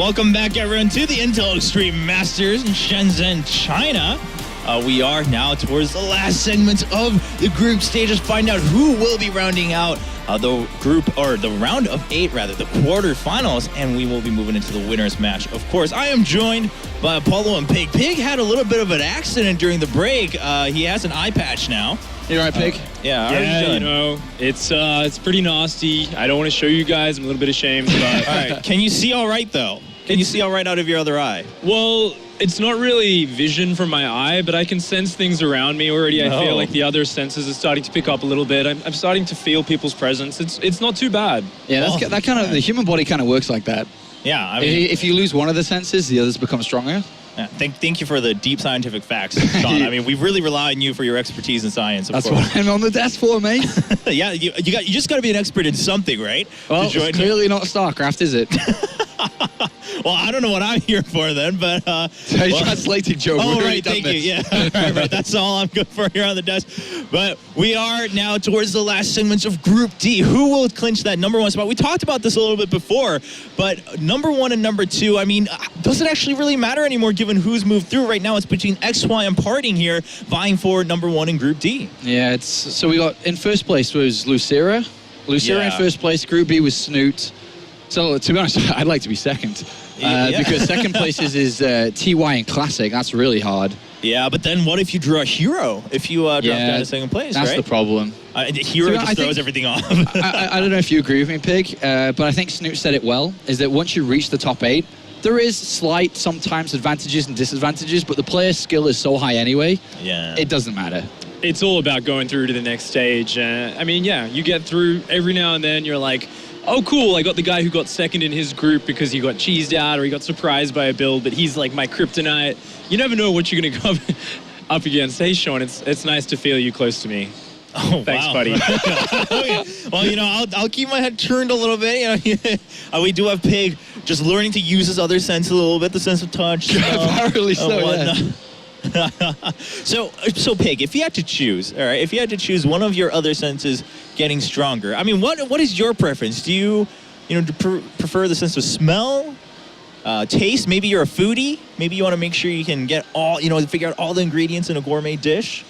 Welcome back, everyone, to the Intel Extreme Masters in Shenzhen, China. We are now towards the last segment of the group stages. Find out who will be rounding out the group, or the round of 8, rather, the quarterfinals, and we will be moving into the winner's match. Of course, I am joined by Apollo and Pig. Pig had a little bit of an accident during the break. He has an eye patch now. You all right, Pig? Yeah, how are you doing? You know, it's pretty nasty. I don't want to show you guys. I'm a little bit ashamed. But all right. Can you see all right, though? Can you see all right out of your other eye? Well, it's not really vision from my eye, but I can sense things around me already. I feel like the other senses are starting to pick up a little bit. I'm starting to feel people's presence. It's not too bad. Yeah, that kind of, the human body kind of works like that. Yeah, I mean, if you lose one of the senses, the others become stronger. Yeah, thank you for the deep scientific facts, Sean. I mean, we really rely on you for your expertise in science. That's what I'm on the desk for, mate. Yeah, you just got to be an expert in something, right? Well, it's clearly not StarCraft, is it? Well, I don't know what I'm here for then, but... translating joke. Oh, right, thank you. Yeah, right. That's all I'm good for here on the desk. But we are now towards the last segments of Group D. Who will clinch that #1 spot? We talked about this a little bit before, but #1 and #2, I mean, does it actually really matter anymore given who's moved through? Right now it's between XY and Parting here, vying for #1 in Group D. Yeah, so we got, in first place was Lucera. In first place. Group B was Snoot. So, to be honest, I'd like to be second. Because second place is TY and Classic. That's really hard. Yeah, but then what if you draw a Hero? If you drop down to second place, that's right? the problem. Hero just throws everything off. I don't know if you agree with me, Pig, but I think Snoot said it well, is that once you reach the top 8, there is slight, sometimes, advantages and disadvantages, but the player's skill is so high anyway, it doesn't matter. It's all about going through to the next stage. I mean, yeah, you get through every now and then, you're like, oh, cool, I got the guy who got second in his group because he got cheesed out or he got surprised by a build, but he's like my kryptonite. You never know what you're going to go up against. Hey, Sean, it's nice to feel you close to me. Oh, thanks, wow. buddy. Okay. Well, you know, I'll keep my head turned a little bit. You know, we do have Pig just learning to use his other sense a little bit, the sense of touch. Apparently so, yeah. So Pig, if you had to choose, all right, if you had to choose one of your other senses getting stronger, I mean, what is your preference? Do you prefer the sense of smell, taste? Maybe you're a foodie. Maybe you want to make sure you can get all, figure out all the ingredients in a gourmet dish.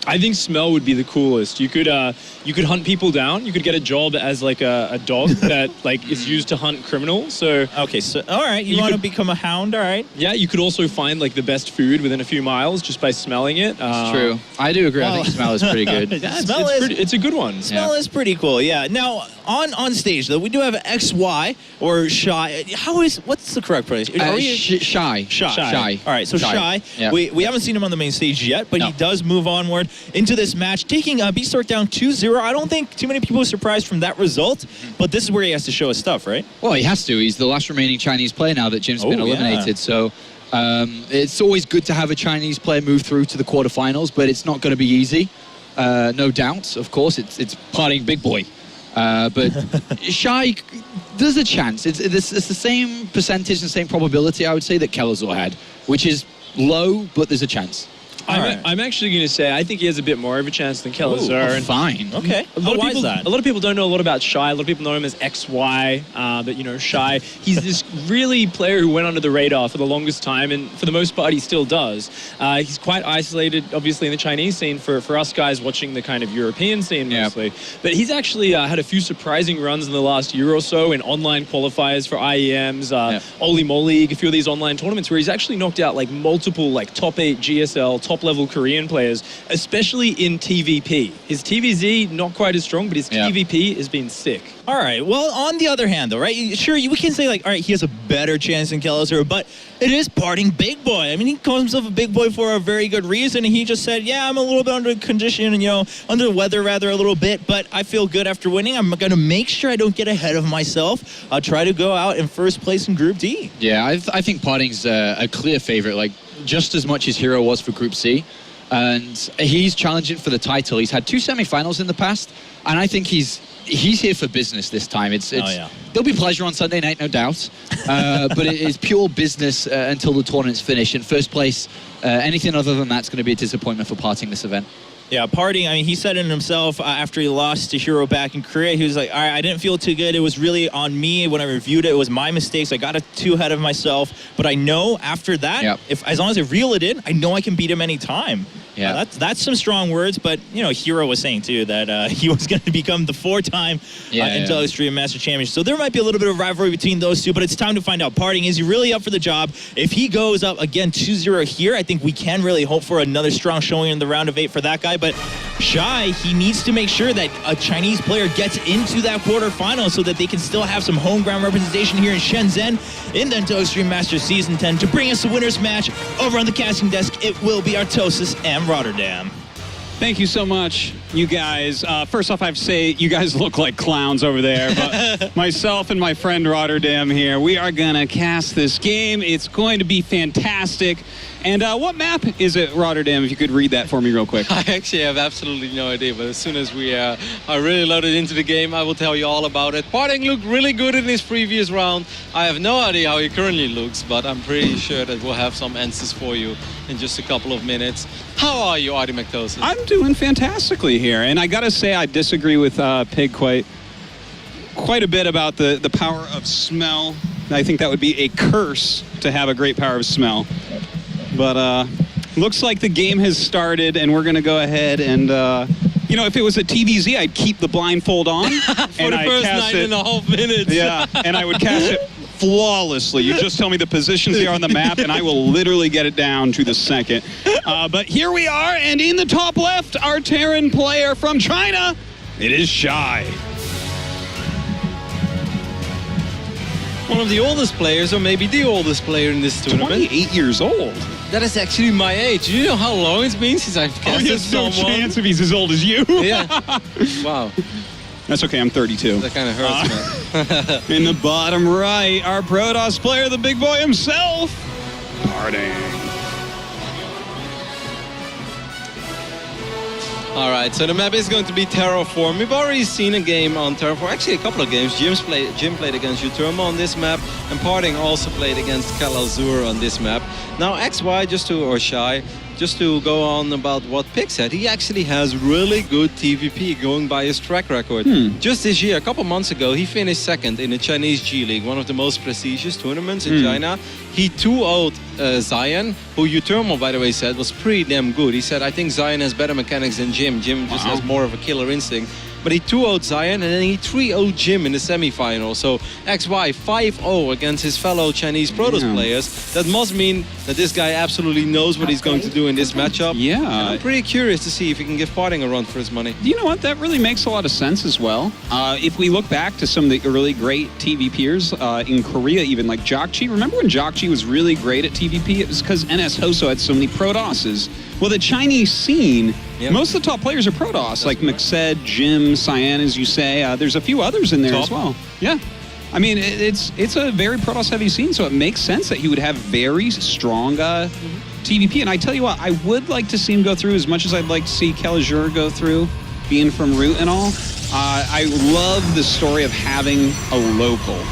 I think smell would be the coolest. You could hunt people down. You could get a job as like a dog that like is used to hunt criminals. So okay, so all right, you want to become a hound, all right? Yeah, you could also find like the best food within a few miles just by smelling it. It's true. I do agree. I think smell is pretty good. It's a good one. Smell is pretty cool. Yeah. Now on stage though, we do have XY or Shy. What's the correct pronunciation? Shy. All right, so Shy. Yeah. We haven't seen him on the main stage yet, but he does move onward into this match, taking Beastork down 2-0. I don't think too many people are surprised from that result, but this is where he has to show his stuff, right? Well, he has to. He's the last remaining Chinese player now that Jim's been eliminated, so it's always good to have a Chinese player move through to the quarterfinals, but it's not going to be easy. No doubt, of course, it's Parting big boy. But Shy, there's a chance. It's the same percentage and same probability, I would say, that Kelazor had, which is low, but there's a chance. I'm actually going to say I think he has a bit more of a chance than Kelazor. Fine. Okay. Why is that? A lot of people don't know a lot about Shy. A lot of people know him as XY. But, Shy, he's this really player who went under the radar for the longest time, and for the most part, he still does. He's quite isolated, obviously, in the Chinese scene for us guys watching the kind of European scene mostly. But he's actually had a few surprising runs in the last year or so in online qualifiers for IEMs, Oli Mo League, a few of these online tournaments where he's actually knocked out like multiple like top 8 GSL, top-level Korean players, especially in TvP. His TvZ, not quite as strong, but his TvP has been sick. All right. Well, on the other hand, though, right? Sure, we can say, like, all right, he has a better chance than Kelazor, but it is Parting big boy. I mean, he calls himself a big boy for a very good reason, and he just said, yeah, I'm a little bit under condition and, under the weather, rather, a little bit, but I feel good after winning. I'm going to make sure I don't get ahead of myself. I'll try to go out in first place in Group D. Yeah, I think Parting's a clear favorite, like, just as much as Hero was for Group C. And he's challenging for the title. He's had 2 semi-finals in the past, and I think he's here for business this time. There'll be pleasure on Sunday night, no doubt, but it is pure business until the tournament's finished. In first place, anything other than that's going to be a disappointment for Parting this event. Yeah, Parting, I mean, he said it himself after he lost to Hero back in Korea. He was like, all right, I didn't feel too good. It was really on me when I reviewed it. It was my mistakes. I got too ahead of myself. But I know after that, as long as I reel it in, I know I can beat him anytime. Yeah, that's some strong words, but you know, Hero was saying too that he was going to become the 4-time Intel Extreme Master Champion. So there might be a little bit of rivalry between those two, but it's time to find out. Parting, is he really up for the job? If he goes up again 2-0 here, I think we can really hope for another strong showing in the round of 8 for that guy. But Shy, he needs to make sure that a Chinese player gets into that quarterfinal so that they can still have some home ground representation here in Shenzhen in the Intel Extreme Masters Season 10 to bring us the winner's match over on the casting desk. It will be Artosis and Rotterdam. Thank you so much, you guys. First off, I have to say, you guys look like clowns over there, but myself and my friend Rotterdam here, we are going to cast this game. It's going to be fantastic. And what map is it, Rotterdam, if you could read that for me real quick? I actually have absolutely no idea, but as soon as we are really loaded into the game, I will tell you all about it. Parting looked really good in his previous round. I have no idea how he currently looks, but I'm pretty sure that we'll have some answers for you in just a couple of minutes. How are you, Artie McTosis? I'm doing fantastically here, and I gotta say I disagree with Pig quite a bit about the power of smell. I think that would be a curse to have a great power of smell. But looks like the game has started, and we're going to go ahead and, you know, if it was a TVZ, I'd keep the blindfold on. For the first 9.5 minutes. Yeah, and I would cast it flawlessly. You just tell me the positions they are on the map, and I will literally get it down to the second. But here we are, and in the top left, our Terran player from China, it is Shy. One of the oldest players, or maybe the oldest player in this tournament. 28 years old. That is actually my age. Do you know how long it's been since I've casted someone? No chance if he's as old as you. Yeah. Wow. That's okay, I'm 32. That kind of hurts, man. In the bottom right, our Protoss player, the big boy himself, Parting. All right, so the map is going to be Terraform. We've already seen a game on Terraform, actually a couple of games. Jim played against Uterma on this map, and Parting also played against Kalazur on this map. Now XY, or Shy, just to go on about what Pig said, he actually has really good TvP going by his track record. Just this year, a couple months ago, he finished second in the Chinese G League, one of the most prestigious tournaments in China. He 2-0'd Zion, who Utermo, by the way, said was pretty damn good. He said, I think Zion has better mechanics than Jim. Jim just has more of a killer instinct. But he 2-0'd Zion, and then he 3-0'd Jim in the semifinal. So XY 5-0 against his fellow Chinese Protoss players. That must mean that this guy absolutely knows what he's going to do in this matchup. Yeah. And I'm pretty curious to see if he can give Parting a run for his money. You know what? That really makes a lot of sense as well. If we look back to some of the really great TVPers in Korea, even like Jokchi. Remember when Jokchi was really great at TVP? It was because NS Hoso had so many Protosses. Well, the Chinese scene, most of the top players are Protoss, like Mixed, Jim, Cyan, as you say. There's a few others in there as well. Yeah. I mean, it's a very Protoss-heavy scene, so it makes sense that he would have very strong TVP. And I tell you what, I would like to see him go through as much as I'd like to see Kalajur go through, being from Root and all. I love the story of having a local.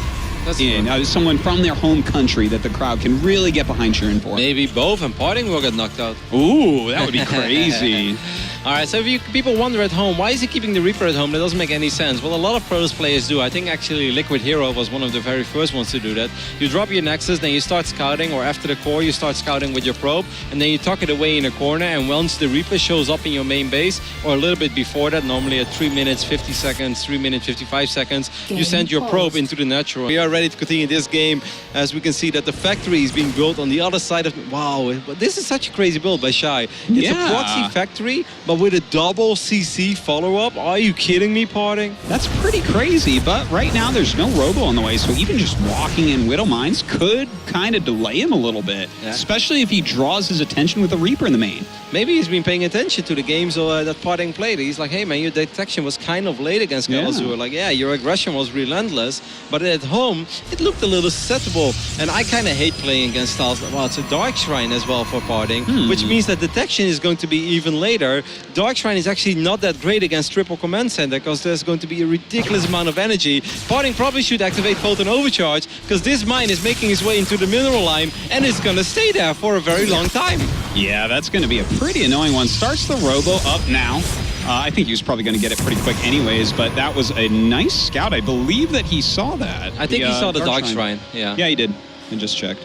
Someone from their home country that the crowd can really get behind cheering for. Maybe both, and Parting will get knocked out. Ooh, that would be crazy. All right, so if people wonder at home, why is he keeping the Reaper at home? That doesn't make any sense. Well, a lot of Protoss players do. I think actually Liquid Hero was one of the very first ones to do that. You drop your Nexus, then you start scouting, or after the core, you start scouting with your probe, and then you tuck it away in a corner, and once the Reaper shows up in your main base, or a little bit before that, normally at 3 minutes 50 seconds, 3 minutes 55 seconds, you send your probe into the natural. We are ready to continue this game, as we can see that the factory is being built on the other side of... Wow, this is such a crazy build by Shy. It's a proxy factory, but with a double CC follow-up. Are you kidding me, Parting? That's pretty crazy, but right now there's no Robo on the way, so even just walking in Widow Mines could kind of delay him a little bit, especially if he draws his attention with a Reaper in the main. Maybe he's been paying attention to the games that Parting played. He's like, hey man, your detection was kind of late against Kalazur. Like, yeah, your aggression was relentless, but at home, it looked a little susceptible. And I kind of hate playing against styles. Well, it's a Dark Shrine as well for Parting, which means that detection is going to be even later. Dark Shrine is actually not that great against Triple Command Center because there's going to be a ridiculous amount of energy. Parting probably should activate Photon Overcharge because this mine is making its way into the mineral line and it's going to stay there for a very long time. Yeah, that's going to be a pretty annoying one. Starts the Robo up now. I think he was probably going to get it pretty quick anyways, but that was a nice scout. I believe that he saw that. I think he saw the Dark Shrine. Yeah. Yeah, he did. I just checked.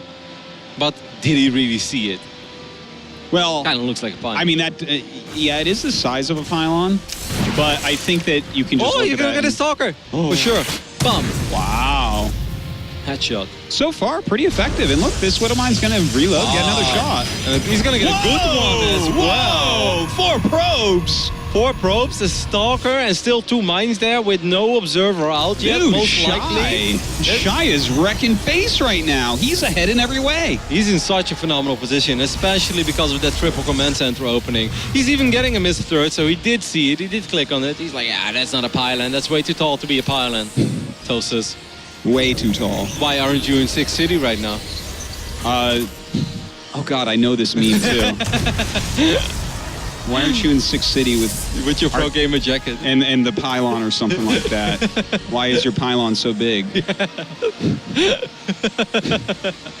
But did he really see it? Well, Kind of looks like a pun. I mean, that, yeah, it is the size of a pylon, but I think that you can just oh, look you're at going to that get a and- Stalker. For sure. Bum. Wow. Headshot. So far, pretty effective. And look, this Widowmine's going to reload, get another shot. He's going to get a good one as well. Whoa! 4 probes! 4 probes, a Stalker, and still 2 mines there with no observer out yet, Dude, most likely. Shy is wrecking face right now. He's ahead in every way. He's in such a phenomenal position, especially because of that triple command center opening. He's even getting a missed third, so he did see it. He did click on it. He's like, yeah, that's not a pylon. That's way too tall to be a pylon. Tosus, Way too tall. why aren't you in 6th City right now? Oh God, I know this meme too. Why aren't you in 6th City With your pro gamer jacket. and the pylon or something like that? Why is your pylon so big?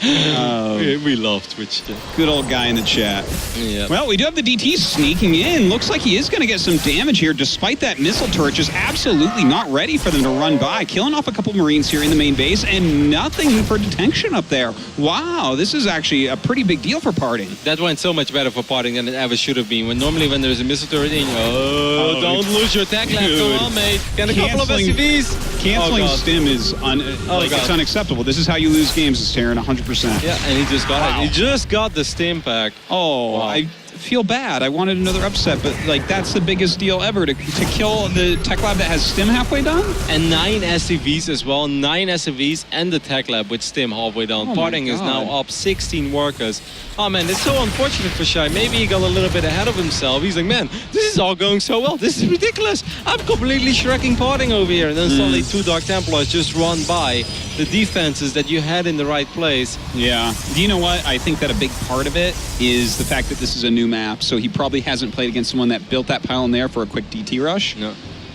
We love Twitch. Good old guy in the chat. Yeah. Well, we do have the DT sneaking in. Looks like he is going to get some damage here, despite that missile turret just absolutely not ready for them to run by. Killing off a couple Marines here in the main base, and nothing for detection up there. Wow, this is actually a pretty big deal for Parting. That went so much better for Parting than it ever should have been. When normally when there's a missile turret in, don't lose your tech left. Come on, mate. Get a couple of SCVs. Canceling Oh, God. stim is it's unacceptable. This is how you lose games, is Terran, 100%. Yeah, and he just got it. He just got the stim pack. Oh, Wow. I feel bad. I wanted another upset, but like that's the biggest deal ever to kill the tech lab that has stim halfway done. And 9 SCVs as well. 9 SCVs and the tech lab with stim halfway down. Oh my Parting is now God. up 16 workers. Oh man, it's so unfortunate for Shy. Maybe he got a little bit ahead of himself. He's like, man, this is all going so well. This is ridiculous. I'm completely shrekking Parting over here. And then suddenly 2 Dark Templars just run by the defenses that you had in the right place. Yeah. Do you know what? I think that a big part of it is the fact that this is a new map, so he probably hasn't played against someone that built that pylon there for a quick DT rush. No.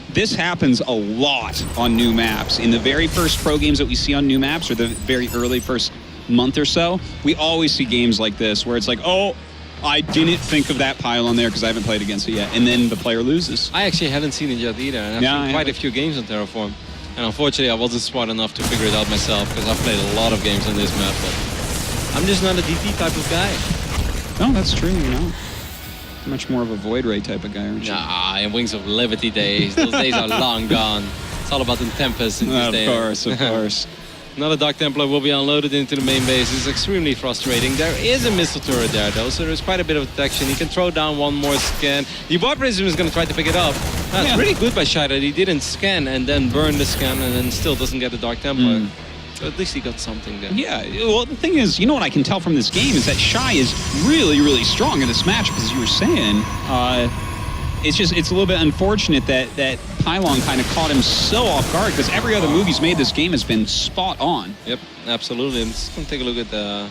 This happens a lot on new maps. In the very first pro games that we see on new maps, or the very early first month or so, we always see games like this where it's like, oh, I didn't think of that pylon there because I haven't played against it yet, and then the player loses. I actually hadn't seen it yet either. And I've Yeah, seen I quite a haven't. few games on Terraform. And unfortunately, I wasn't smart enough to figure it out myself because I've played a lot of games on this map. But I'm just not a DT type of guy. No, that's true, you know. Much more of a Void Ray type of guy, aren't you? Nah, in Wings of Liberty days, those days are long gone. It's all about the Tempest in this day. Of course. Another Dark Templar will be unloaded into the main base. It's extremely frustrating. There is a missile turret there, though, so there's quite a bit of detection. He can throw down one more scan. The Warp Prism is going to try to pick it up. That's Yeah. really good by Shai that he didn't scan and then burn the scan and then still doesn't get the Dark Templar. So at least he got something there. Yeah, well, the thing is, you know what I can tell from this game is that Shy is really, really strong in this matchup, as you were saying. It's a little bit unfortunate that Pylon kind of caught him so off guard, because every other move he's made this game has been spot on. Yep, absolutely. I'm just going to take a look at the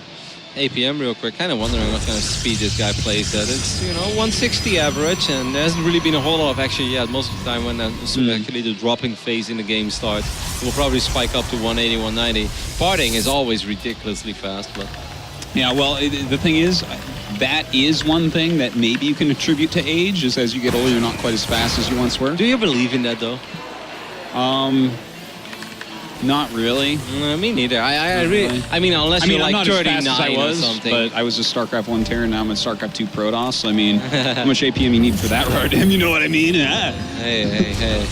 APM real quick. Kind of wondering what kind of speed this guy plays at. It's, 160 average, and there hasn't really been a whole lot of action yet. Most of the time when actually the dropping phase in the game starts, it will probably spike up to 180, 190. Parting is always ridiculously fast, but... Yeah, well, the thing is, that is one thing that maybe you can attribute to age, is as you get older, you're not quite as fast as you once were. Do you believe in that, though? Not really. Me neither. I mean, unless you're I'm like not as 39 fast as I was, or something. but I was a StarCraft 1 Terran, now I'm a StarCraft 2 Protoss, so I mean, how much APM you need for that RDM, you know what I mean? Hey.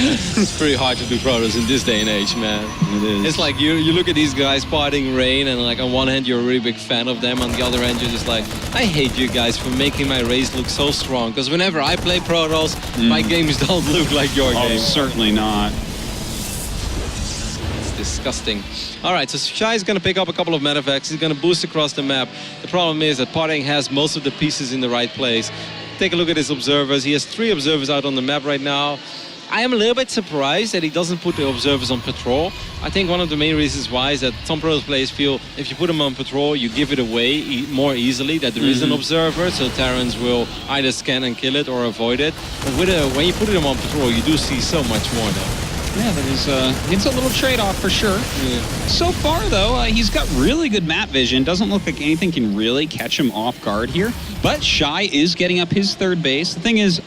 It's pretty hard to do Protoss in this day and age, man. It is. It's like you look at these guys parting Rain, and like on one hand you're a really big fan of them, on the other hand you're just like, I hate you guys for making my race look so strong. Because whenever I play Protoss, my games don't look like your Oh, games. certainly not. It's disgusting. All right, so Shai is going to pick up a couple of medevacs. He's going to boost across the map. The problem is that Parting has most of the pieces in the right place. Take a look at his observers. He has 3 observers out on the map right now. I am a little bit surprised that he doesn't put the observers on patrol. I think one of the main reasons why is that some Protoss players feel if you put them on patrol, you give it away more easily, that there is an observer, so Terrans will either scan and kill it or avoid it. But when you put them on patrol, you do see so much more though. Yeah, that is it's a little trade-off for sure. Yeah. So far, though, he's got really good map vision. Doesn't look like anything can really catch him off guard here. But Shy is getting up his third base. The thing is,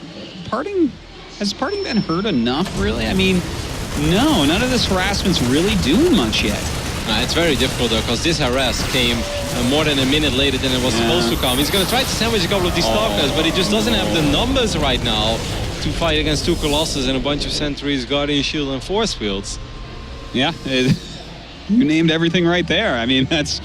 has Parting been hurt enough, really? I mean, no, none of this harassment's really doing much yet. It's very difficult, though, because this harass came more than a minute later than it was supposed to come. He's going to try to sandwich a couple of these stalkers, but he just doesn't have the numbers right now to fight against 2 Colossus and a bunch of sentries, Guardian Shield, and Force Fields. Yeah, you named everything right there. I mean, that's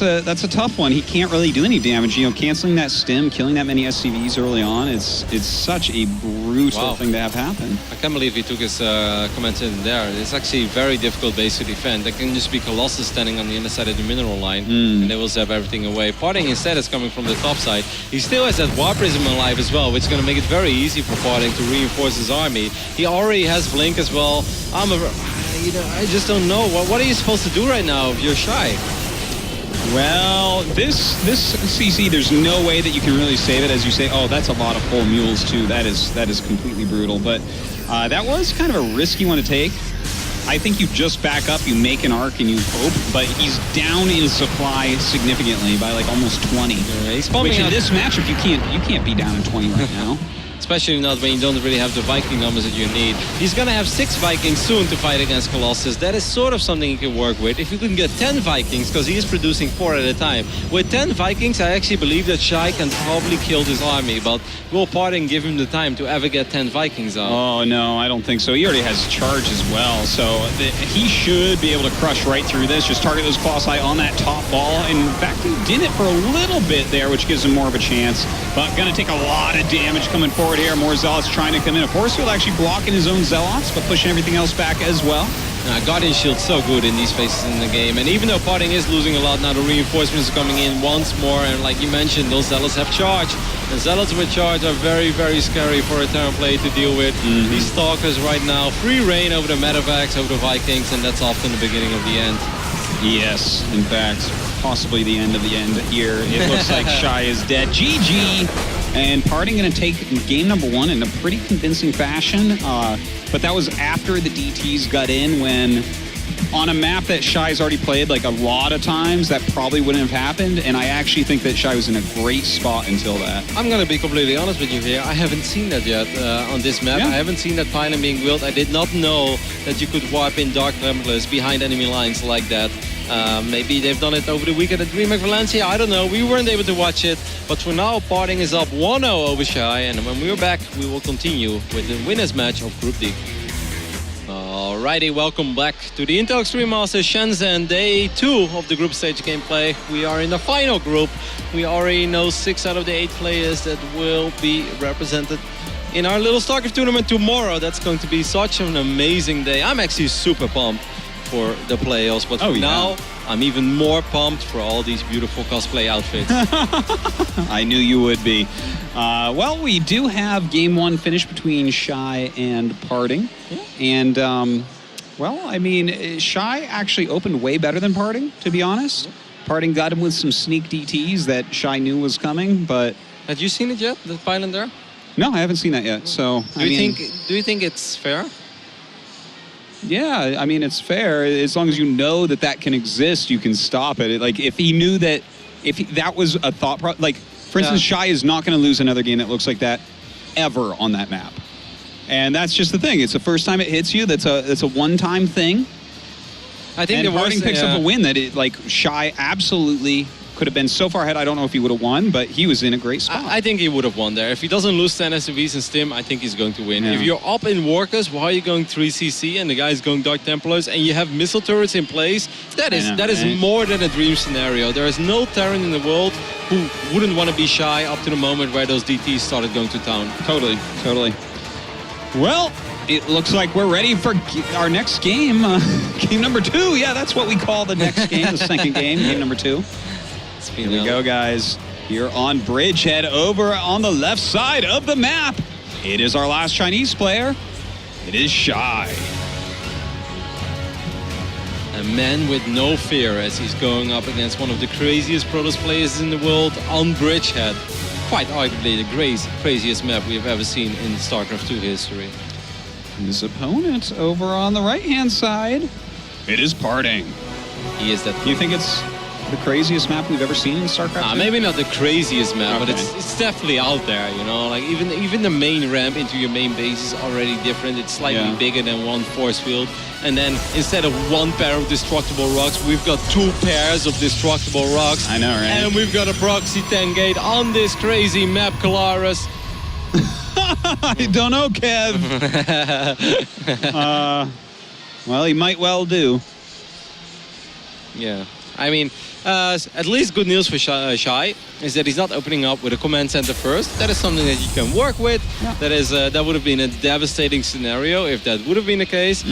a tough one. He can't really do any damage. You know, canceling that stim, killing that many SCVs early on, it's such a brutal thing to have happen. I can't believe he took his comments in there. It's actually a very difficult base to defend. There can just be Colossus standing on the inner side of the mineral line, and they will zap everything away. Parting instead is coming from the top side. He still has that War Prism alive as well, which is going to make it very easy for Parting to reinforce his army. He already has Blink as well. I just don't know. What are you supposed to do right now if you're Shy? Well, this CC, there's no way that you can really save it. As you say, oh, that's a lot of full mules too. That is completely brutal. But that was kind of a risky one to take. I think you just back up, you make an arc, and you hope. But he's down in supply significantly by like almost 20. Yeah, he's which in this matchup you can't be down in 20 right now. Especially not when you don't really have the Viking numbers that you need. He's going to have 6 Vikings soon to fight against Colossus. That is sort of something he can work with. If you can get 10 Vikings, because he is producing 4 at a time. With 10 Vikings, I actually believe that Shy can probably kill this army, but will Parting give him the time to ever get 10 Vikings out? Oh, no, I don't think so. He already has charge as well, so he should be able to crush right through this. Just target those Colossi on that top ball. In fact, he did it for a little bit there, which gives him more of a chance. But going to take a lot of damage coming forward here. More Zealots trying to come in. Force Field actually blocking his own Zealots, but pushing everything else back as well. Guardian Shield's so good in these phases in the game. And even though Parting is losing a lot now, the reinforcements are coming in once more. And like you mentioned, those Zealots have charge. And Zealots with charge are very, very scary for a Terran player to deal with. These Stalkers right now, free reign over the Medevacs, over the Vikings, and that's often the beginning of the end. Yes, in fact, possibly the end of the end here. It looks like Shy is dead. GG! And Parting going to take game number 1 in a pretty convincing fashion. But that was after the DTs got in, when on a map that Shy's already played like a lot of times, that probably wouldn't have happened. And I actually think that Shy was in a great spot until that. I'm going to be completely honest with you here. I haven't seen that yet on this map. Yeah. I haven't seen that pylon being built. I did not know that you could warp in Dark Templars behind enemy lines like that. Maybe they've done it over the weekend at DreamHack Valencia. I don't know. We weren't able to watch it. But for now, Parting is up 1-0 over Shy. And when we're back, we will continue with the winners match of Group D. Alrighty, welcome back to the Intel Extreme Masters Shenzhen, day 2 of the group stage gameplay. We are in the final group. We already know 6 out of the 8 players that will be represented in our little StarCraft tournament tomorrow. That's going to be such an amazing day. I'm actually super pumped for the playoffs, but now I'm even more pumped for all these beautiful cosplay outfits. I knew you would be. Well, we do have game 1 finished between Shy and Parting. Yeah. And, well, I mean, Shy actually opened way better than Parting, to be honest. Parting got him with some sneak DTs that Shy knew was coming, but... Have you seen it yet, the pylon there? No, I haven't seen that yet, so... Do you think it's fair? Yeah, I mean, it's fair. As long as you know that that can exist, you can stop it. Like, if he knew that... that was a thought... like, for instance, Shy is not going to lose another game that looks like that ever on that map. And that's just the thing. It's the first time it hits you. That's a one-time thing. I think and Parting picks up a win that Shy absolutely could have been so far ahead. I don't know if he would have won, but he was in a great spot. I think he would have won there. If he doesn't lose 10 SUVs and Stim, I think he's going to win. Yeah. If you're up in Workers while you're going 3CC and the guy's going Dark Templars and you have missile turrets in place, that is more than a dream scenario. There is no Terran in the world who wouldn't want to be Shy up to the moment where those DTs started going to town. Totally, totally. Well, it looks like we're ready for our next game. Game number 2. Yeah, that's what we call the next game, the second game number 2. Here we go, guys. Here on Bridgehead, over on the left side of the map. It is our last Chinese player. It is Shy. A man with no fear as he's going up against one of the craziest Protoss players in the world on Bridgehead. Quite arguably the craziest map we have ever seen in StarCraft 2 history. His opponent over on the right-hand side, it is Parting. He is that. You think it's the craziest map we've ever seen in StarCraft 2? Maybe not the craziest map, but Okay. it's definitely out there, you know? Like, even the main ramp into your main base is already different. It's slightly bigger than one force field. And then instead of one pair of destructible rocks, we've got 2 pairs of destructible rocks. I know, right? And we've got a proxy 10 gate on this crazy map, Kalaris. I don't know, Kev. Well, he might well do. Yeah. I mean, at least good news for Shy is that he's not opening up with a command center first. That is something that you can work with. Yeah. That would have been a devastating scenario if that would have been the case.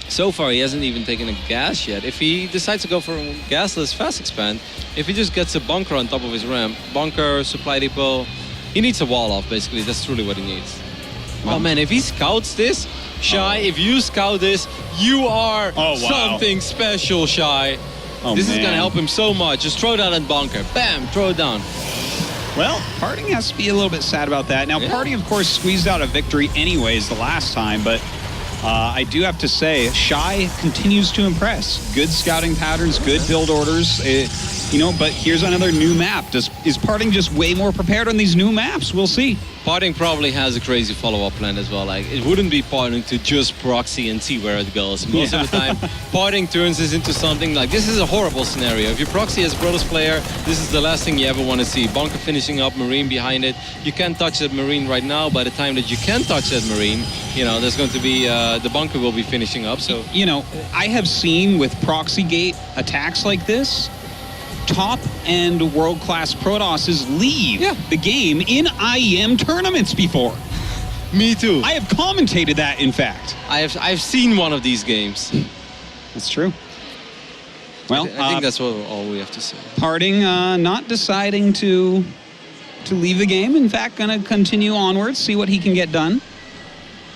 So far, he hasn't even taken a gas yet. If he decides to go for a gasless fast expand, if he just gets a bunker on top of his ramp, bunker, supply depot, he needs a wall off, basically. That's truly what he needs. Oh man, if he scouts this, Shy, if you scout this, you are something special, Shy. This is going to help him so much. Just throw down that bunker. Bam, throw it down. Well, Parting has to be a little bit sad about that. Now, Parting, of course, squeezed out a victory anyways the last time, but I do have to say, Shy continues to impress. Good scouting patterns, good build orders. But here's another new map. Is Parting just way more prepared on these new maps? We'll see. Parting probably has a crazy follow-up plan as well. Like, it wouldn't be Parting to just proxy and see where it goes. Most of the time, Parting turns this into something like, this is a horrible scenario. If you proxy as a Brothers player, this is the last thing you ever want to see. Bunker finishing up, Marine behind it. You can't touch that Marine right now. By the time that you can touch that Marine, there's going to be, the bunker will be finishing up. So, I have seen with proxy gate attacks like this, top-end world-class Protosses leave the game in IEM tournaments before. Me too. I have commentated that, in fact. I've seen one of these games. That's true. Well, I think that's all we have to say. Parting not deciding to leave the game. In fact, going to continue onwards, see what he can get done.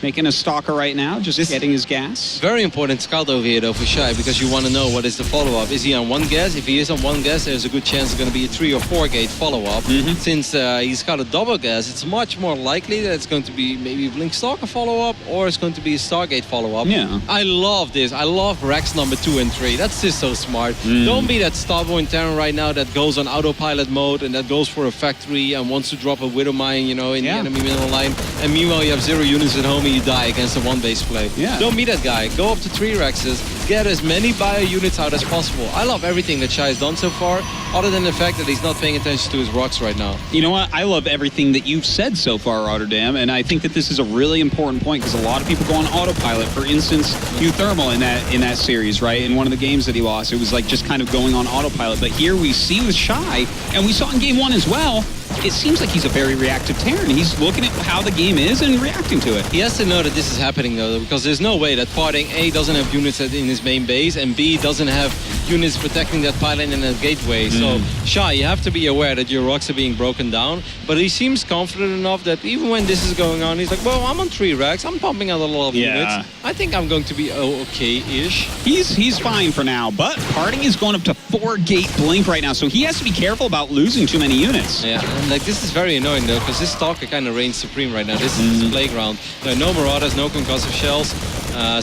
Making a stalker right now, just getting his gas. Very important scout over here, though, for Shy, because you want to know what is the follow-up. Is he on one gas? If he is on one gas, there's a good chance it's going to be a 3 or 4 gate follow-up. Since he's got a double gas, it's much more likely that it's going to be maybe a Blink Stalker follow-up, or it's going to be a Stargate follow-up. Yeah. I love this. I love Rex number 2 and 3. That's just so smart. Don't be that Starborn Terran right now that goes on autopilot mode and that goes for a factory and wants to drop a Widow Mine, in the enemy middle line. And meanwhile, you have 0 units at home and you die against a 1-base play. Yeah. Don't be that guy. Go up to 3 Rexes, get as many bio units out as possible. I love everything that Shy has done so far, other than the fact that he's not paying attention to his rocks right now. You know what? I love everything that you've said so far, Rotterdam, and I think that this is a really important point because a lot of people go on autopilot. For instance, Thermal in that series, right? In one of the games that he lost, it was like just kind of going on autopilot. But here we see with Shy, and we saw in game 1 as well, it seems like he's a very reactive Terran. He's looking at how the game is and reacting to it. He has to know that this is happening, though, because there's no way that Parting, A, doesn't have units in his main base, and B, doesn't have units protecting that pylon and that gateway. So, Shy, you have to be aware that your rocks are being broken down, but he seems confident enough that even when this is going on, he's like, well, I'm on 3 racks, I'm pumping out a lot of units. I think I'm going to be okay-ish. He's fine for now, but Parting is going up to 4-gate Blink right now, so he has to be careful about losing too many units. Yeah, and this is very annoying, though, because this Stalker kind of reigns supreme right now. This is his playground. There are no Marauders, no concussive shells.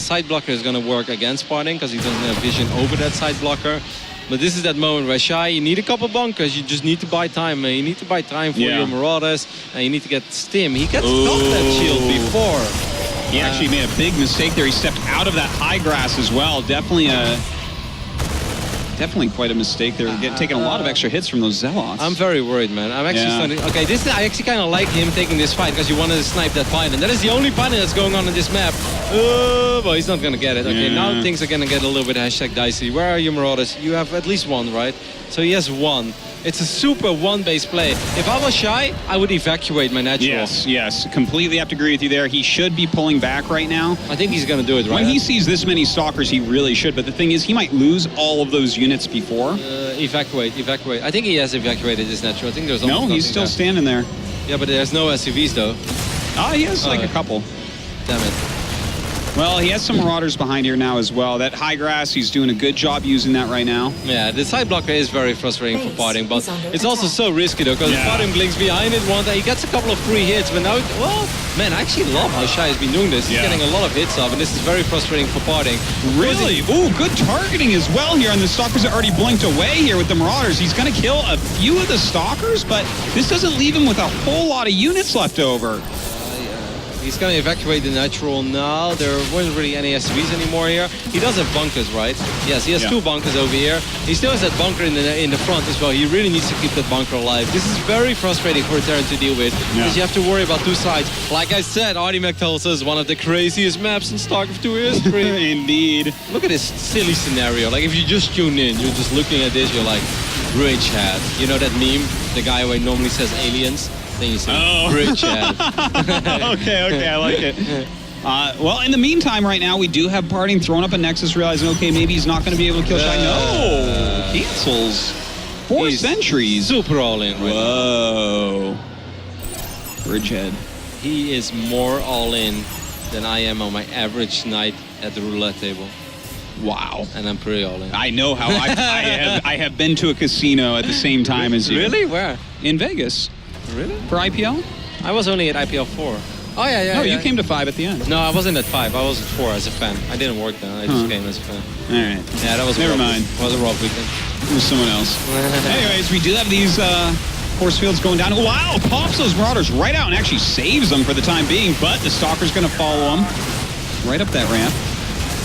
Side blocker is going to work against Parting because he doesn't have vision over that side blocker. But this is that moment where Shy, you need a couple bunkers. You just need to buy time. You need to buy time for your Marauders, and you need to get Stim. He gets got that shield before. He actually made a big mistake there. He stepped out of that high grass as well. Definitely quite a mistake there. Taking a lot of extra hits from those Zealots. I'm very worried, man. I'm actually starting... Okay, I actually kind of like him taking this fight because you wanted to snipe that pylon. That is the only pylon that's going on this map. But he's not going to get it. Okay, now things are going to get a little bit #dicey. Where are your Marauders? You have at least 1, right? So he has 1. It's a super 1-base play. If I was Shy, I would evacuate my natural. Yes. Completely have to agree with you there. He should be pulling back right now. I think he's going to do it, right? When he sees this many Stalkers, he really should. But the thing is, he might lose all of those units before. Evacuate. I think he has evacuated his natural. I think there's almost he's still standing there. Yeah, but there's no SUVs, though. He has like a couple. Damn it. Well, he has some Marauders behind here now as well. That high grass, he's doing a good job using that right now. Yeah, the side blocker is very frustrating for Parting, but it's also so risky though, because Parting blinks behind it one day, he gets a couple of free hits, but now, well, man, I actually love how Shy has been doing this. He's getting a lot of hits off, and this is very frustrating for Parting. Really? Ooh, good targeting as well here, and the Stalkers are already blinked away here with the Marauders. He's going to kill a few of the Stalkers, but this doesn't leave him with a whole lot of units left over. He's going to evacuate the natural now. There weren't really any SCVs anymore here. He does have bunkers, right? Yes, he has 2 bunkers over here. He still has that bunker in the front as well. He really needs to keep that bunker alive. This is very frustrating for a Terran to deal with because you have to worry about 2 sides. Like I said, Artimac tells us one of the craziest maps in StarCraft 2 history. Indeed. Look at this silly scenario. Like if you just tune in, you're just looking at this, you're like, bridge hat. You know that meme? The guy who normally says aliens? Then you say bridge hat. Okay, I like it. Well, in the meantime, right now, we do have Parting throwing up a Nexus, realizing, okay, maybe he's not going to be able to kill Shy. No! Cancels. 4 sentries. Super all-in right Whoa. Bridgehead. He is more all-in than I am on my average night at the roulette table. Wow. And I'm pretty all-in. I know how I have been to a casino at the same time as you. Really? Where? In Vegas. Really? For IPL? I was only at IPL 4. Oh, yeah. No, you came to 5 at the end. No, I wasn't at 5. I was at 4 as a fan. I didn't work then. I just came as a fan. All right. Yeah, that was Never mind. It was a rough weekend. It was someone else. Anyways, we do have these force fields going down. Wow, pops those Marauders right out and actually saves them for the time being, but the Stalker's going to follow them right up that ramp.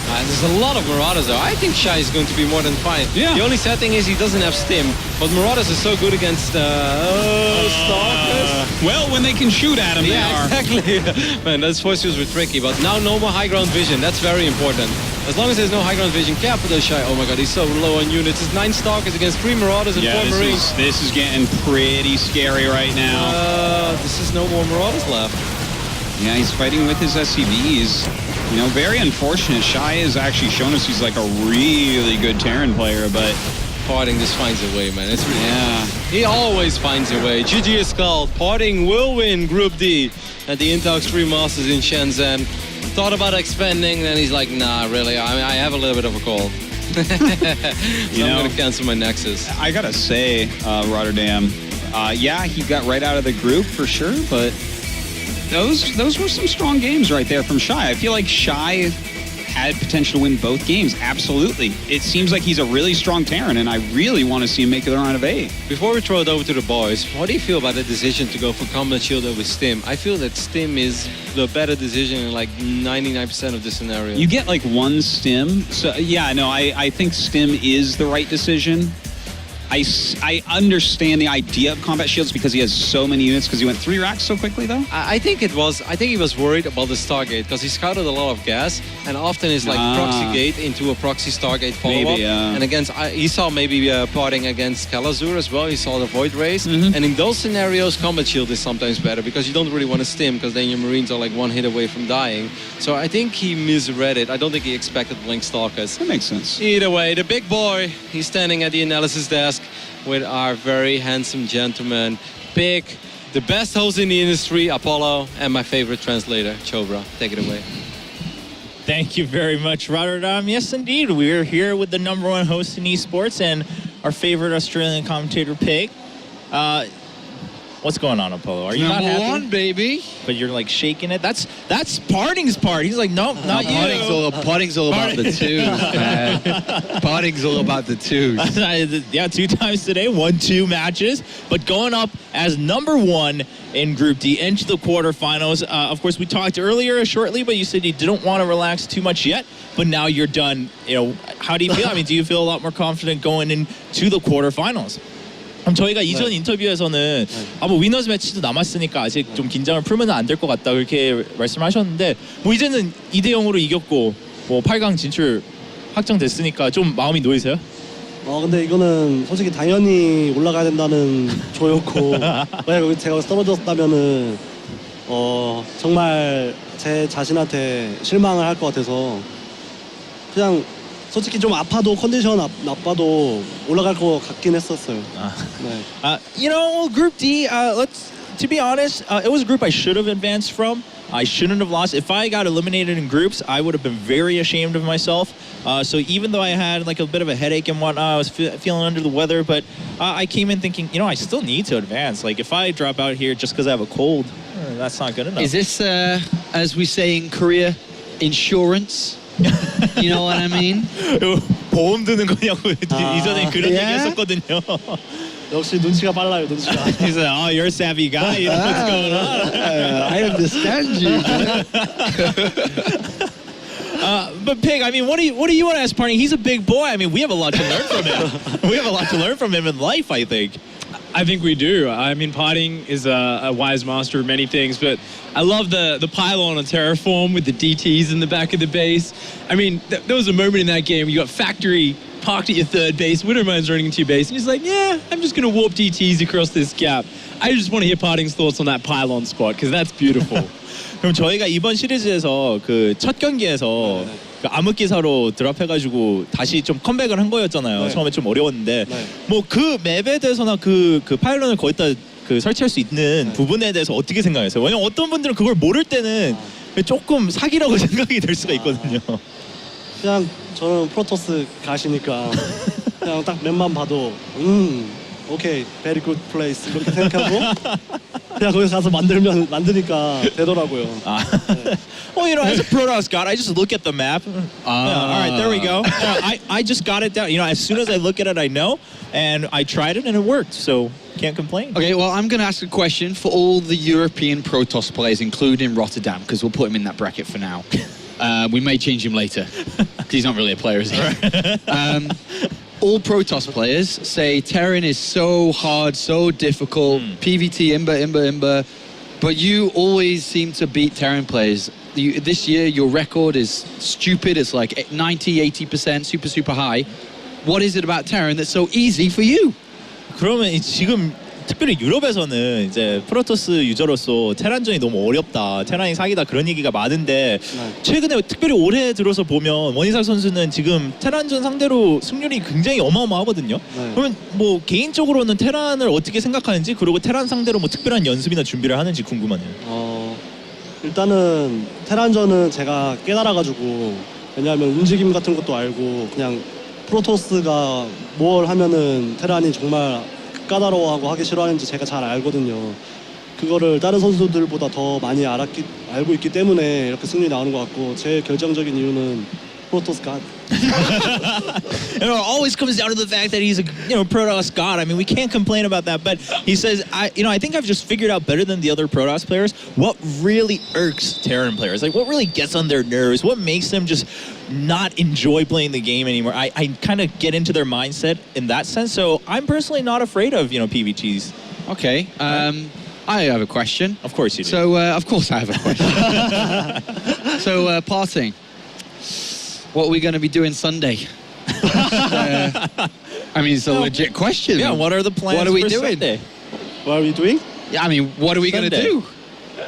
There's a lot of Marauders though. I think Shy is going to be more than fine. Yeah. The only sad thing is he doesn't have Stim, but Marauders are so good against Stalkers. Well, when they can shoot at him, they are. Exactly. Man, those force fields were tricky, but now no more high ground vision. That's very important. As long as there's no high ground vision, careful though, Shy. Oh my god, he's so low on units. It's 9 Stalkers against 3 Marauders and 4 Marines. This is getting pretty scary right now. This is no more Marauders left. Yeah, he's fighting with his SCVs. You know, very unfortunate. Shy has actually shown us he's like a really good Terran player, but Parting just finds a way, man. It's really, he always finds a way. GG is called. Parting will win Group D at the Intel Extreme Masters in Shenzhen. Thought about expanding, then he's like, nah, really, I have a little bit of a cold. So I'm going to cancel my Nexus. I gotta say, Rotterdam, yeah, he got right out of the group for sure, but those were some strong games right there from Shy. I feel like Shy had potential to win both games. Absolutely. It seems like he's a really strong Terran, and I really want to see him make it around of 8. Before we throw it over to the boys, what do you feel about the decision to go for Combat Shield over Stim? I feel that Stim is the better decision in like 99% of the scenario. You get like 1 Stim. So yeah, no, I think Stim is the right decision. I understand the idea of combat shields because he has so many units because he went 3 racks so quickly though. I think he was worried about the Stargate because he scouted a lot of gas and often is like proxy gate into a proxy Stargate follow-up. Maybe, and against he saw maybe Parting against Kalazur as well. He saw the Void Race. And in those scenarios, combat shield is sometimes better because you don't really want to stim because then your Marines are like 1 hit away from dying. So I think he misread it. I don't think he expected Blink Stalkers. That makes sense. Either way, the big boy, he's standing at the analysis desk with our very handsome gentleman, Big, the best host in the industry, Apollo, and my favorite translator, Chobra. Take it away. Thank you very much, Rotterdam. Yes, indeed. We're here with the #1 host in esports and our favorite Australian commentator, Pig. What's going on, Apollo? Are you not happy? #1, baby. But you're like shaking it. That's Parting's part. He's like, nope, not you. Parting's all about the twos, man. Parting's all about the twos. Yeah, 2 times today, 1-2 matches, but going up as #1 in Group D into the quarterfinals. Of course, we talked earlier shortly, but you said you didn't want to relax too much yet. But now you're done. You know, how do you feel? I mean, do you feel a lot more confident going into the quarterfinals? 그럼 저희가 이전 인터뷰에서는 뭐 위너스 매치도 남았으니까 아직 좀 긴장을 풀면 안 될 것 같다 그렇게 말씀하셨는데 뭐 이제는 2대0으로 이겼고 뭐 8강 진출 확정됐으니까 좀 마음이 놓이세요? 근데 이거는 솔직히 당연히 올라가야 된다는 조였고 만약 제가 떨어졌다면은 정말 제 자신한테 실망을 할 것 같아서 그냥 솔직히 좀 아파도 컨디션 나빠도 올라갈 것 같긴 했었어요. You know, Group D, let's to be honest, it was a group I should have advanced from. I shouldn't have lost. If I got eliminated in groups, I would have been very ashamed of myself. So even though I had like a bit of a headache and whatnot, I was feeling under the weather, but I came in thinking, you know, I still need to advance. Like if I drop out here just because I have a cold, that's not good enough. Is this, as we say in Korea, insurance? You know what I mean? 보험 드는 거냐고 이전에 그런 얘기 했었거든요. 역시 눈치가 빨라요, 눈치가. He said, "Oh, you're a savvy guy. You know what's going on." I understand you. But Pig, I mean, what do you want to ask Party? He's a big boy. I mean, we have a lot to learn from him. We have a lot to learn from him in life, I think. I think we do. I mean, Parting is a wise master of many things, but I love the pylon on Terraform with the DTs in the back of the base. I mean, there was a moment in that game where you got Factory parked at your third base, Widowmine's running into your base, and he's like, yeah, I'm just going to warp DTs across this gap. I just want to hear Parting's thoughts on that pylon spot, because that's beautiful. 그럼 저희가 이번 시리즈에서 그 첫 경기에서 그 암흑기사로 드랍해가지고 다시 좀 컴백을 한 거였잖아요. 네. 처음에 좀 어려웠는데 네. 뭐 그 맵에 대해서나 그 파일런을 거기다 그 설치할 수 있는 부분에 대해서 어떻게 생각하세요? 왜냐면 어떤 분들은 그걸 모를 때는 조금 사기라고 생각이 될 수가 있거든요. 그냥 저는 프로토스 가시니까 그냥 딱 맵만 봐도 오케이, very good place 이렇게 생각하고 그냥 거기 가서 만드니까 되더라고요. Well, you know, as a Protoss god, I just look at the map. All right, there we go. I just got it down. You know, as soon as I look at it, I know, and I tried it and it worked. So can't complain. Okay, well, I'm going to ask a question for all the European Protoss players, including Rotterdam, because we'll put him in that bracket for now. We may change him later, because he's not really a player, is he? All Protoss players say Terran is so hard, so difficult, PvT, Imba, but you always seem to beat Terran players. This year, your record is stupid. It's like 90, 80%, super high. What is it about Terran that's so easy for you? 그러면 지금 특별히 유럽에서는 이제 프로토스 유저로서 테란전이 너무 어렵다, 테란이 사기다 그런 얘기가 많은데 최근에 특별히 올해 들어서 보면 원희삭 선수는 지금 테란전 상대로 승률이 굉장히 어마어마하거든요. 그러면 뭐 개인적으로는 테란을 어떻게 생각하는지, 그리고 테란 상대로 뭐 특별한 연습이나 준비를 하는지 궁금하네요. 일단은 테란전은 제가 깨달아가지고, 왜냐하면 움직임 같은 것도 알고 그냥 프로토스가 뭘 하면은 테란이 정말 까다로워하고 하기 싫어하는지 제가 잘 알거든요. 그거를 다른 선수들보다 더 많이 알고 있기 때문에 이렇게 승리 나오는 것 같고, 제 결정적인 이유는 프로토스 갓. It always comes down to the fact that he's a Protoss god. I mean, we can't complain about that. But he says, I think I've just figured out better than the other Protoss players what really irks Terran players. Like, what really gets on their nerves? What makes them just not enjoy playing the game anymore? I kind of get into their mindset in that sense. So I'm personally not afraid of PvTs. Okay. I have a question. Of course you do. So, of course I have a question. So, Parting, what are we going to be doing Sunday? I mean, it's a legit question. Yeah, what are the plans What are we for doing? Sunday? What are we doing? Yeah, I mean, what are we going to Sunday. do?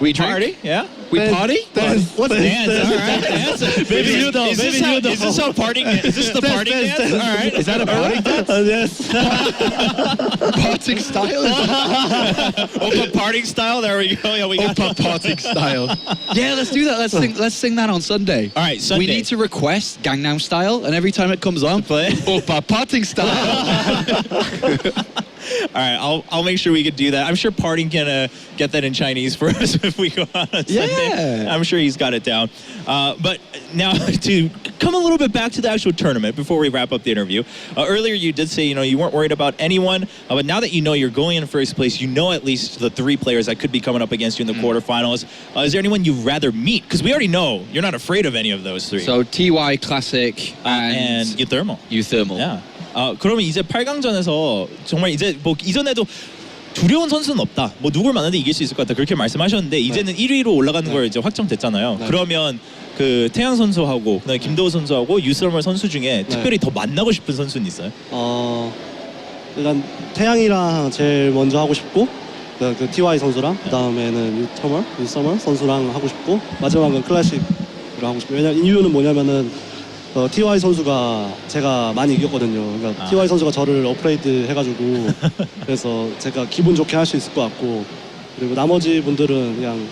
We drink? Party? Yeah. We party? What's Dance, all right. Dance. Maybe you know. Is this Maybe you know. Is this how parting? Is this the parting dance? All right. Is that a party dance? Yes. Parting style? Opa parting style. There we go. Yeah, we got Opa parting style. Yeah, let's do that. Let's sing that on Sunday. All right, Sunday. We need to request Gangnam Style, and every time it comes on, play. Opa parting style. All right, I'll make sure we could do that. I'm sure Parting can get that in Chinese for us if we go on Sunday. I'm sure he's got it down. But now to come a little bit back to the actual tournament before we wrap up the interview. Earlier you did say you weren't worried about anyone, but now that you're going in first place, at least the 3 players that could be coming up against you in the quarterfinals. Is there anyone you'd rather meet? Because we already know you're not afraid of any of those 3. So TY Classic and Uthermal. Uthermal. Yeah. 그러면 이제 8강전에서 정말 이제 뭐 이전에도 두려운 선수는 없다. 뭐 누굴 만나도 이길 수 있을 것 같다. 그렇게 말씀하셨는데 이제는 1위로 올라가는 걸 이제 확정됐잖아요. 그러면 그 태양 선수하고 그다음에 김도우 선수하고 유스러멀 선수 중에 특별히 더 만나고 싶은 선수는 있어요? 일단 태양이랑 제일 먼저 하고 싶고, 그 TY 선수랑 그다음에는 유스러멀 선수랑 하고 싶고, 마지막은 클래식으로 하고 싶고. 왜냐면 이유는 뭐냐면은 TY 선수가 제가 많이 이겼거든요. 그러니까 TY 선수가 저를 업그레이드 해가지고 그래서 제가 기분 좋게 할 수 있을 것 같고, 그리고 나머지 분들은 그냥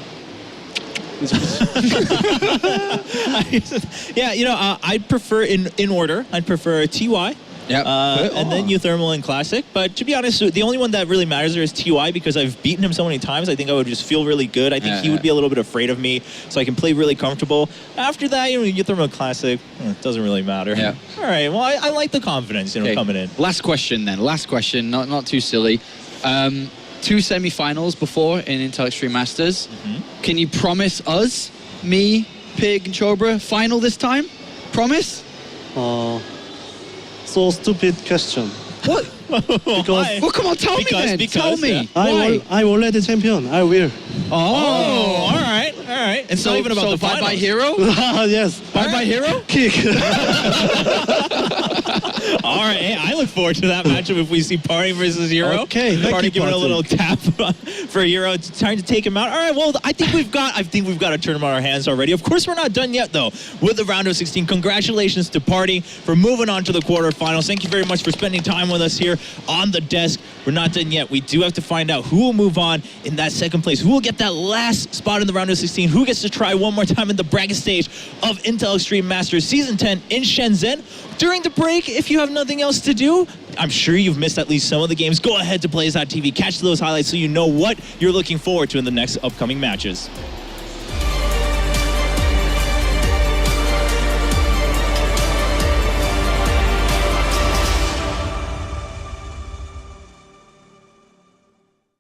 Yeah, you know, I'd prefer in order. I'd prefer TY. Yep. And then Uthermal and Classic. But to be honest, the only one that really matters there is TY because I've beaten him so many times. I think I would just feel really good. I think he would be a little bit afraid of me, so I can play really comfortable. After that, you know, Uthermal Classic, it doesn't really matter. Yeah. All right. Well, I like the confidence, you know, coming in. Last question then. Last question. Not too silly. 2 semi-finals before in Intel Extreme Masters. Can you promise us, me, Pig, and Chobra, final this time? Promise? So stupid question. What? Because Well, come on, tell me then. Tell me. Why? I'm already champion. I will. Oh, all right. It's not even about the bye bye finals. hero. Yes. Bye bye hero. Kick. All right, hey, I look forward to that matchup if we see Party versus Hero. Okay, thank Party you, giving a Party. little tap for Hero, trying to take him out. All right, well, I think we've got a tournament on our hands already. Of course, we're not done yet though with the round of 16. Congratulations to Party for moving on to the quarterfinals. Thank you very much for spending time with us here on the desk. We're not done yet. We do have to find out who will move on in that second place. Who will get that last spot in the round of 16? Who gets to try one more time in the bracket stage of Intel Extreme Masters Season 10 in Shenzhen? During the break, if you have nothing else to do, I'm sure you've missed at least some of the games. Go ahead to Blaze.tv, catch those highlights so you know what you're looking forward to in the next upcoming matches.